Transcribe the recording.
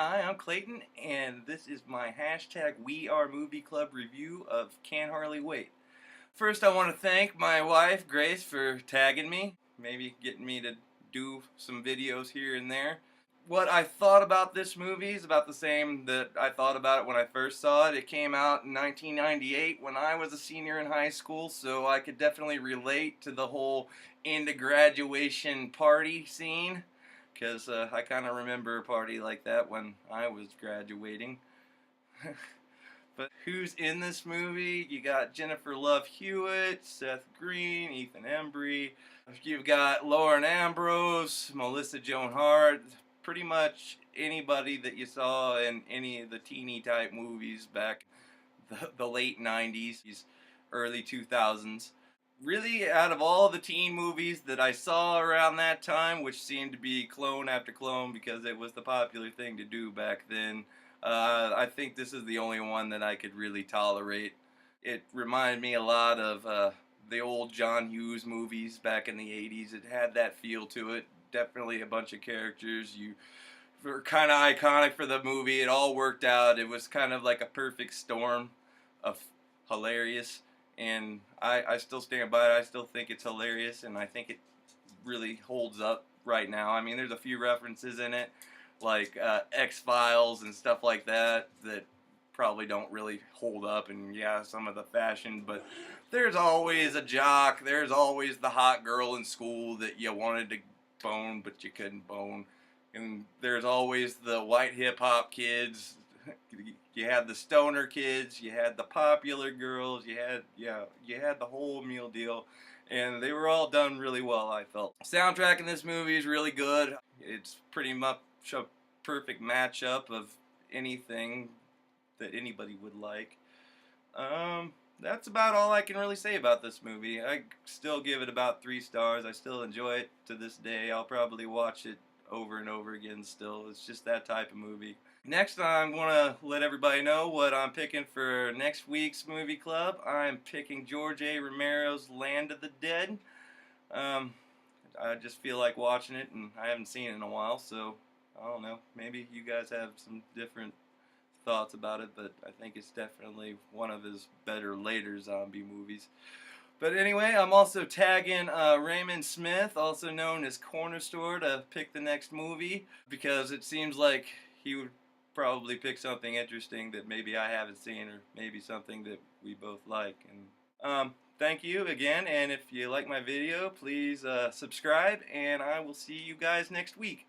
Hi, I'm Clayton, and this is my hashtag We Are Movie Club review of Can't Hardly Wait. First, I want to thank my wife, Grace, for tagging me, maybe getting me to do some videos here and there. What I thought about this movie is about the same that I thought about it when I first saw it. It came out in 1998 when I was a senior in high school, so I could definitely relate to the whole into graduation party scene because I kind of remember a party like that when I was graduating. But who's in this movie? You got Jennifer Love Hewitt, Seth Green, Ethan Embry. You've got Lauren Ambrose, Melissa Joan Hart. Pretty much anybody that you saw in any of the teeny type movies back the late 90s, early 2000s. Really, out of all the teen movies that I saw around that time, which seemed to be clone after clone because it was the popular thing to do back then, I think this is the only one that I could really tolerate. It reminded me a lot of the old John Hughes movies back in the 80s. It had that feel to it. Definitely a bunch of characters you were kind of iconic for the movie. It all worked out. It was kind of like a perfect storm of hilarious, and I still stand by it. I still think it's hilarious, and I think it really holds up right now. I mean, there's a few references in it, like X-Files and stuff like that, that probably don't really hold up, and yeah, some of the fashion, but there's always a jock, there's always the hot girl in school that you wanted to bone, but you couldn't bone. And there's always the white hip-hop kids. You had the stoner kids, you had the popular girls, you had the whole meal deal, and they were all done really well, I felt. Soundtrack in this movie is really good. It's pretty much a perfect matchup of anything that anybody would like. That's about all I can really say about this movie. I still give it about 3 stars. I still enjoy it to this day. I'll probably watch it over and over again still. It's just that type of movie. Next, I'm going to let everybody know what I'm picking for next week's movie club. I'm picking George A. Romero's Land of the Dead. Um, I just feel like watching it, and I haven't seen it in a while, so I don't know. Maybe you guys have some different thoughts about it, but I think it's definitely one of his better later zombie movies. But anyway, I'm also tagging Raymond Smith, also known as Corner Store, to pick the next movie because it seems like he would probably pick something interesting that maybe I haven't seen or maybe something that we both like. And thank you again, and if you like my video, please subscribe, and I will see you guys next week.